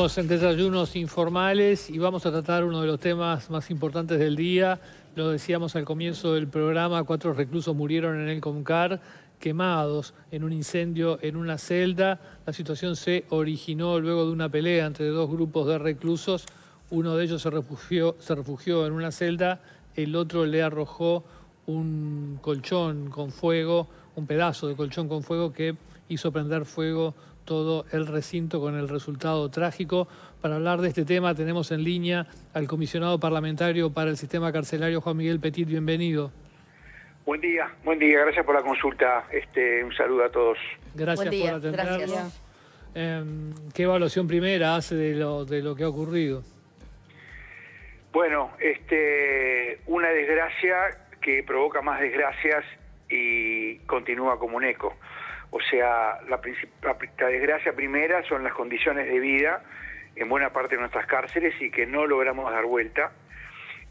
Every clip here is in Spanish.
Seguimos en Desayunos Informales y vamos a tratar uno de los temas más importantes del día. Lo decíamos al comienzo del programa, 4 reclusos murieron en el Concar, quemados en un incendio en una celda. La situación se originó luego de una pelea entre 2 grupos de reclusos. Uno de ellos se refugió en una celda, el otro le arrojó un colchón con fuego, un pedazo de colchón con fuego que hizo prender fuego todo el recinto, con el resultado trágico. Para hablar de este tema tenemos en línea al comisionado parlamentario para el sistema carcelario, Juan Miguel Petit. Bienvenido. Buen día, gracias por la consulta. Un saludo a todos. Gracias por atendernos. Gracias. ¿Qué evaluación primera hace de lo que ha ocurrido? Bueno, una desgracia que provoca más desgracias y continúa como un eco. O sea, la desgracia primera son las condiciones de vida en buena parte de nuestras cárceles y que no logramos dar vuelta.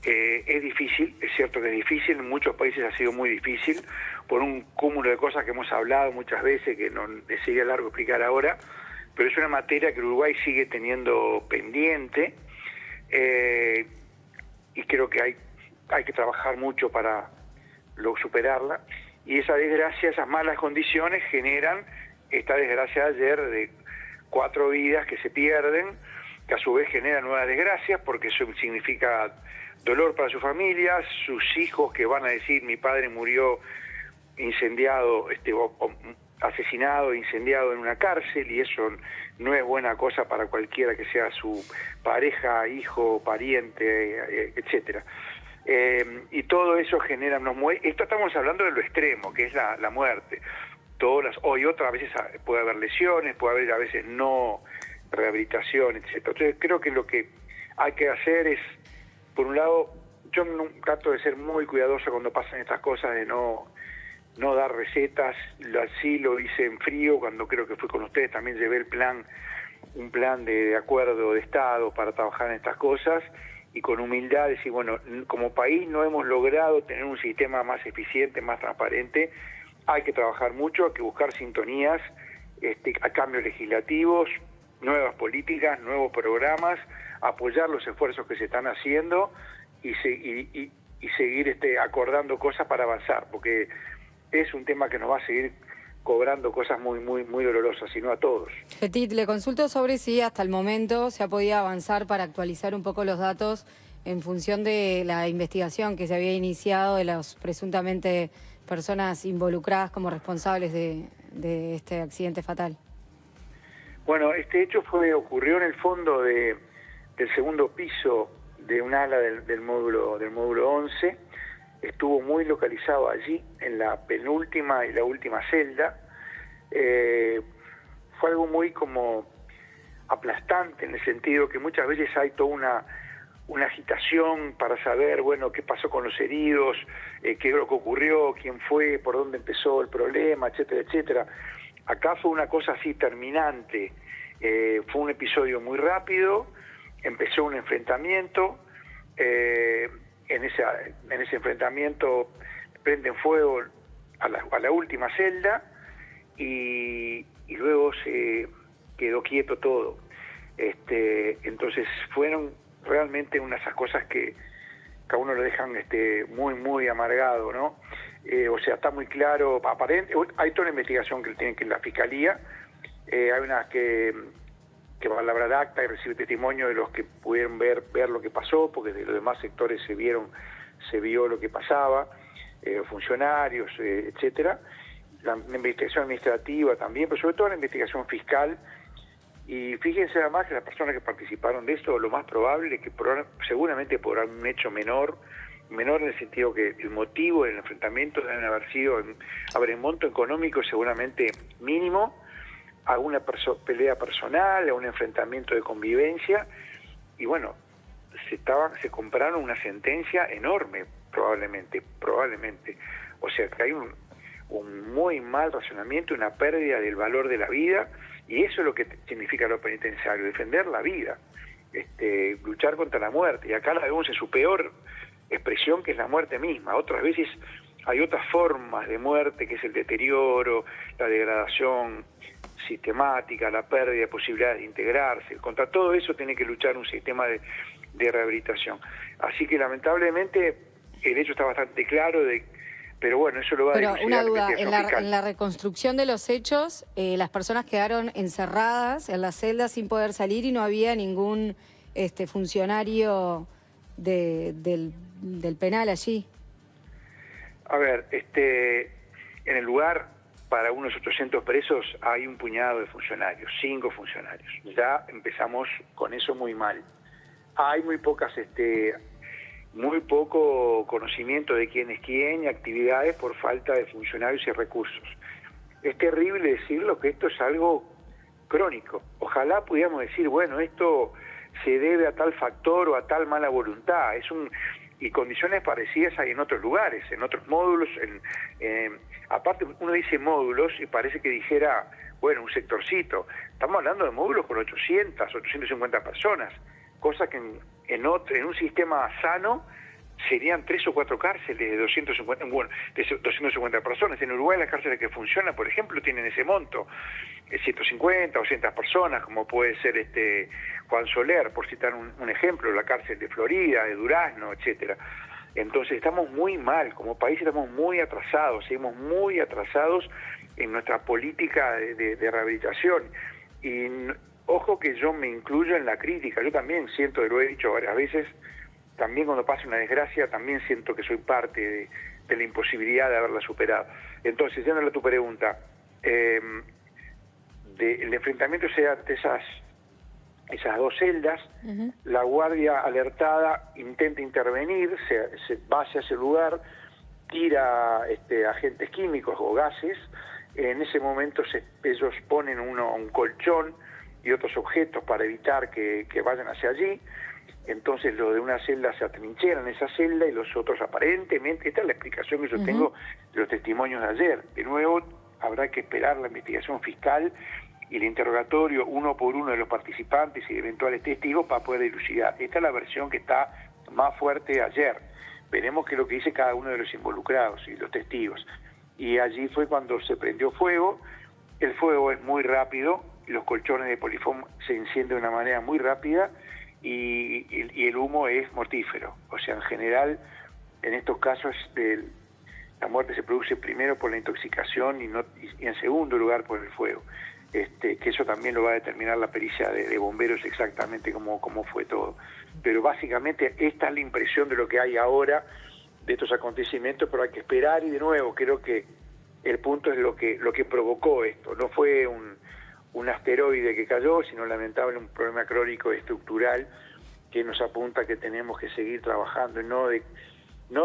Es difícil, es cierto que es difícil, en muchos países ha sido muy difícil, por un cúmulo de cosas que hemos hablado muchas veces, que no sería largo explicar ahora, pero es una materia que Uruguay sigue teniendo pendiente, y creo que hay que trabajar mucho para superarla. Y esa desgracia, esas malas condiciones generan esta desgracia de ayer de 4 vidas que se pierden, que a su vez generan nuevas desgracias, porque eso significa dolor para sus familias, sus hijos que van a decir: mi padre murió incendiado, asesinado, incendiado en una cárcel, y eso no es buena cosa para cualquiera que sea su pareja, hijo, pariente, etcétera. Y todo eso genera esto estamos hablando de lo extremo, que es la muerte. Hoy otras veces puede haber lesiones, puede haber a veces no rehabilitación, etcétera. Entonces creo que lo que hay que hacer es, por un lado, yo trato de ser muy cuidadoso cuando pasan estas cosas, de no dar recetas. Así lo hice en frío, cuando creo que fui con ustedes, también llevé un plan de acuerdo de Estado para trabajar en estas cosas, y con humildad decir, bueno, como país no hemos logrado tener un sistema más eficiente, más transparente, hay que trabajar mucho, hay que buscar sintonías, a cambios legislativos, nuevas políticas, nuevos programas, apoyar los esfuerzos que se están haciendo y seguir acordando cosas para avanzar, porque es un tema que nos va a seguir cobrando cosas muy, muy, muy dolorosas, y no a todos. Petit, le consulto sobre si hasta el momento se ha podido avanzar para actualizar un poco los datos en función de la investigación que se había iniciado de las presuntamente personas involucradas como responsables de este accidente fatal. Bueno, este hecho ocurrió en el fondo del segundo piso de un ala del módulo 11. Estuvo muy localizado allí, en la penúltima y la última celda. Fue algo muy como aplastante, en el sentido que muchas veces hay toda una agitación para saber, bueno, qué pasó con los heridos, qué es lo que ocurrió, quién fue, por dónde empezó el problema, etcétera, etcétera. Acá fue una cosa así terminante. Fue un episodio muy rápido, empezó un enfrentamiento, en ese enfrentamiento prenden fuego a la última celda, y luego se quedó quieto todo. Entonces fueron realmente unas esas cosas que a uno lo dejan muy, muy amargado, ¿no? O sea, está muy claro, aparente, hay toda una investigación que tiene que la Fiscalía, hay unas que va a labrar acta y recibir testimonio de los que pudieron ver lo que pasó, porque de los demás sectores se vio lo que pasaba, funcionarios, etcétera. La investigación administrativa también, pero sobre todo la investigación fiscal. Y fíjense además que las personas que participaron de esto, lo más probable es que seguramente por un hecho menor en el sentido que el motivo del enfrentamiento deben haber sido, en monto económico seguramente mínimo, a una pelea personal, a un enfrentamiento de convivencia, y bueno, se compraron una sentencia enorme, probablemente. O sea que hay un muy mal racionamiento, una pérdida del valor de la vida, y eso es lo que significa lo penitenciario: defender la vida, luchar contra la muerte, y acá la vemos en su peor expresión, que es la muerte misma. Otras veces hay otras formas de muerte, que es el deterioro, la degradación sistemática, la pérdida de posibilidades de integrarse. Contra todo eso tiene que luchar un sistema de rehabilitación. Así que lamentablemente el hecho está bastante claro, pero bueno, eso lo va a Pero dilucidar una duda, la investigación fiscal. en la reconstrucción de los hechos, las personas quedaron encerradas en las celdas sin poder salir y no había ningún funcionario del penal allí. A ver, en el lugar, para unos 800 presos, hay un puñado de funcionarios, 5 funcionarios. Ya empezamos con eso muy mal. Hay muy poco conocimiento de quién es quién y actividades por falta de funcionarios y recursos. Es terrible decirlo, que esto es algo crónico. Ojalá pudiéramos decir, bueno, esto se debe a tal factor o a tal mala voluntad. Y condiciones parecidas hay en otros lugares, en otros módulos. Aparte, uno dice módulos y parece que dijera, bueno, un sectorcito. Estamos hablando de módulos con 850 personas, cosa que en un sistema sano serían 3 o 4 cárceles de 250 personas. En Uruguay las cárceles que funcionan, por ejemplo, tienen ese monto, 150 o 200 personas, como puede ser Juan Soler, por citar un ejemplo, la cárcel de Florida, de Durazno, etcétera. Entonces estamos muy mal, como país estamos muy atrasados, seguimos muy atrasados en nuestra política de rehabilitación. Y ojo que yo me incluyo en la crítica, yo también siento, lo he dicho varias veces, también cuando pasa una desgracia, también siento que soy parte de la imposibilidad de haberla superado. Entonces, yendo a tu pregunta, el enfrentamiento se da ante esas 2 celdas, la guardia alertada intenta intervenir, se va hacia ese lugar, tira agentes químicos o gases. En ese momento ellos ponen un colchón y otros objetos para evitar que vayan hacia allí. Entonces los de una celda se atrincheran en esa celda y los otros aparentemente, esta es la explicación que yo tengo de los testimonios de ayer. De nuevo, habrá que esperar la investigación fiscal y el interrogatorio uno por uno de los participantes y de eventuales testigos para poder dilucidar. Esta es la versión que está más fuerte ayer. Veremos qué es lo que dice cada uno de los involucrados y los testigos. Y allí fue cuando se prendió fuego. El fuego es muy rápido, los colchones de polifoam se encienden de una manera muy rápida y el humo es mortífero. O sea, en general, en estos casos la muerte se produce primero por la intoxicación y en segundo lugar por el fuego. Que eso también lo va a determinar la pericia de bomberos exactamente cómo fue todo. Pero básicamente esta es la impresión de lo que hay ahora de estos acontecimientos, pero hay que esperar. Y de nuevo, creo que el punto es lo que provocó esto. No fue un asteroide que cayó, sino lamentable un problema crónico estructural que nos apunta que tenemos que seguir trabajando, no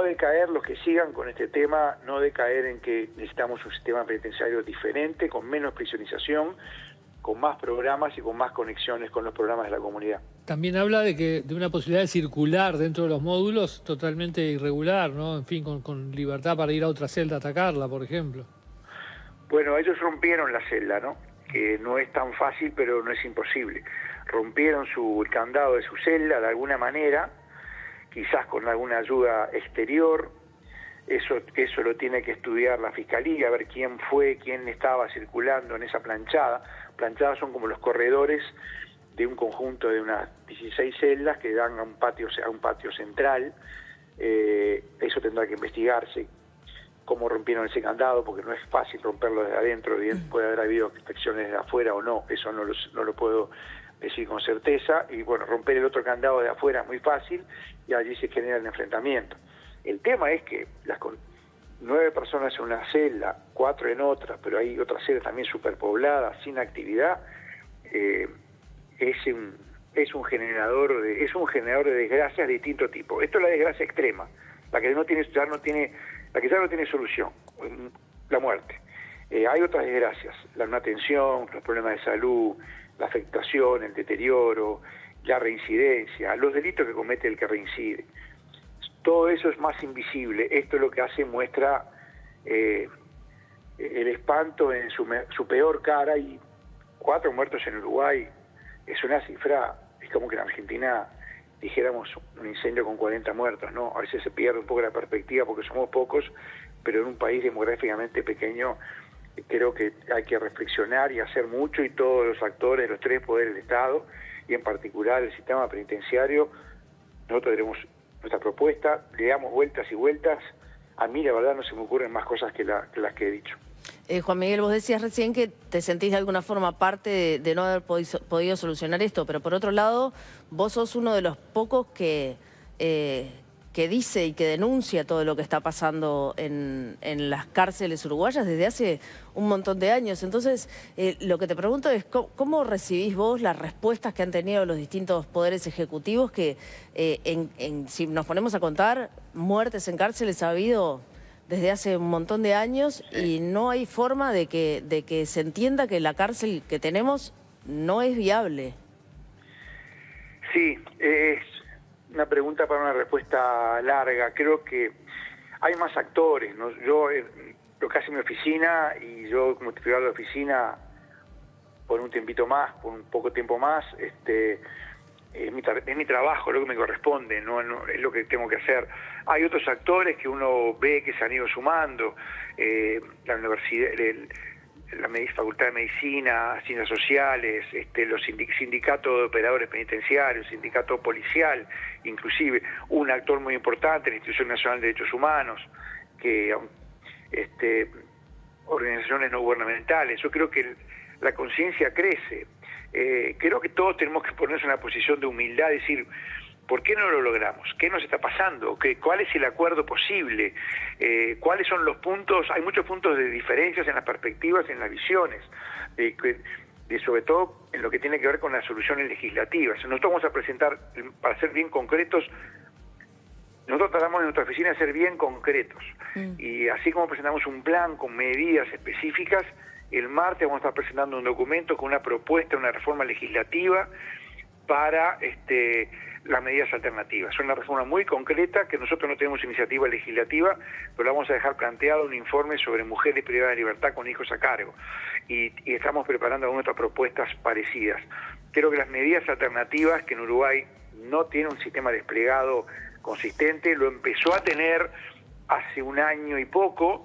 decaer los que sigan con este tema, no decaer en que necesitamos un sistema penitenciario diferente, con menos prisionización, con más programas y con más conexiones con los programas de la comunidad. También habla de una posibilidad de circular dentro de los módulos totalmente irregular, ¿no? En fin, con libertad para ir a otra celda a atacarla, por ejemplo. Bueno, ellos rompieron la celda, ¿no? Que no es tan fácil, pero no es imposible. Rompieron el candado de su celda de alguna manera, quizás con alguna ayuda exterior. Eso lo tiene que estudiar la Fiscalía, a ver quién estaba circulando en esa planchada. Planchadas son como los corredores de un conjunto de unas 16 celdas que dan a un patio central. Eso tendrá que investigarse, cómo rompieron ese candado, porque no es fácil romperlo desde adentro. Puede haber habido inspecciones de afuera o no, eso no lo puedo decir con certeza. Y bueno, romper el otro candado de afuera es muy fácil y allí se genera el enfrentamiento. El tema es que las 9 personas en una celda, 4 en otra, pero hay otras celdas también superpobladas, sin actividad, es un generador de desgracias de distinto tipo. Esto es la desgracia extrema, la que ya no tiene solución, la muerte. Hay otras desgracias, la no atención, los problemas de salud, la afectación, el deterioro, la reincidencia, los delitos que comete el que reincide. Todo eso es más invisible. Esto es lo que muestra el espanto en su peor cara, y 4 muertos en Uruguay es una cifra, es como que en Argentina dijéramos un incendio con 40 muertos, ¿no? A veces se pierde un poco la perspectiva porque somos pocos, pero en un país demográficamente pequeño Creo que hay que reflexionar y hacer mucho, y todos los actores, los tres poderes del Estado, y en particular el sistema penitenciario. Nosotros tenemos nuestra propuesta, le damos vueltas y vueltas. A mí la verdad no se me ocurren más cosas que las que he dicho. Juan Miguel, vos decías recién que te sentís de alguna forma parte de no haber podido solucionar esto, pero por otro lado, vos sos uno de los pocos que dice y que denuncia todo lo que está pasando en las cárceles uruguayas desde hace un montón de años. Entonces, lo que te pregunto es, ¿cómo recibís vos las respuestas que han tenido los distintos poderes ejecutivos que, si nos ponemos a contar, muertes en cárceles ha habido desde hace un montón de años, y no hay forma de que se entienda que la cárcel que tenemos no es viable? Sí, es una pregunta para una respuesta larga. Creo que hay más actores, ¿no? Yo lo que hace mi oficina, y yo como titular de la oficina por un tiempito más, por un poco tiempo más, es mi trabajo, lo que me corresponde, no es lo que tengo que hacer. Hay otros actores que uno ve que se han ido sumando, la universidad, la Facultad de Medicina, Ciencias Sociales, los sindicatos de operadores penitenciarios, sindicato policial, inclusive un actor muy importante, la Institución Nacional de Derechos Humanos, que organizaciones no gubernamentales. Yo creo que la conciencia crece. Creo que todos tenemos que ponernos en una posición de humildad, decir, ¿por qué no lo logramos? ¿Qué nos está pasando? ¿Cuál es el acuerdo posible? ¿Cuáles son los puntos? Hay muchos puntos de diferencias en las perspectivas, en las visiones, sobre todo en lo que tiene que ver con las soluciones legislativas. Nosotros vamos a presentar, para ser bien concretos, nosotros tratamos en nuestra oficina de ser bien concretos. Y así como presentamos un plan con medidas específicas, el martes vamos a estar presentando un documento con una propuesta, una reforma legislativa para las medidas alternativas. Es una reforma muy concreta, que nosotros no tenemos iniciativa legislativa, pero la vamos a dejar planteado un informe sobre mujeres privadas de libertad con hijos a cargo. Y estamos preparando algunas otras propuestas parecidas. Creo que las medidas alternativas, que en Uruguay no tiene un sistema desplegado consistente, lo empezó a tener hace un año y poco,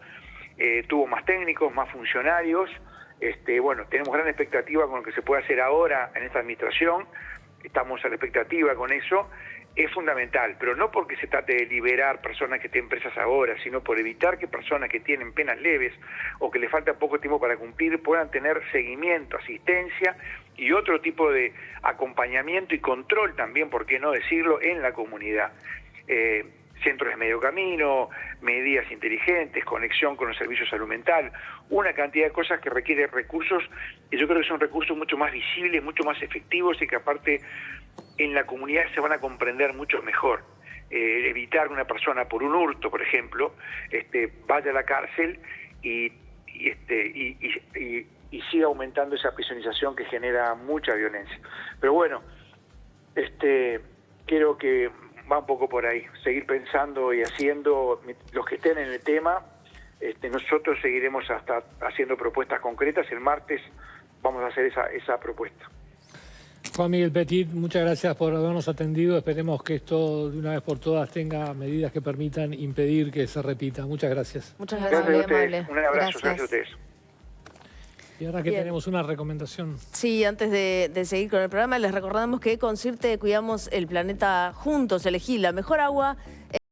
tuvo más técnicos, más funcionarios. Bueno, tenemos gran expectativa con lo que se puede hacer ahora en esta administración. Estamos a la expectativa con eso. Es fundamental, pero no porque se trate de liberar personas que estén presas ahora, sino por evitar que personas que tienen penas leves o que les falta poco tiempo para cumplir puedan tener seguimiento, asistencia y otro tipo de acompañamiento y control también, por qué no decirlo, en la comunidad. Centros de medio camino, medidas inteligentes, conexión con los servicios de salud mental, una cantidad de cosas que requieren recursos, y yo creo que son recursos mucho más visibles, mucho más efectivos, y que aparte en la comunidad se van a comprender mucho mejor. Evitar que una persona por un hurto, por ejemplo, vaya a la cárcel y siga aumentando esa prisionización que genera mucha violencia. Pero bueno, creo que va un poco por ahí, seguir pensando y haciendo, los que estén en el tema. Nosotros seguiremos hasta haciendo propuestas concretas. El martes vamos a hacer esa propuesta. Juan Miguel Petit, muchas gracias por habernos atendido. Esperemos que esto de una vez por todas tenga medidas que permitan impedir que se repita. Muchas gracias. Muchas gracias, muy amable. Un abrazo, gracias a ustedes. Y ahora que tenemos una recomendación. Sí, antes de seguir con el programa, les recordamos que con CIRTE cuidamos el planeta juntos. Elegí la mejor agua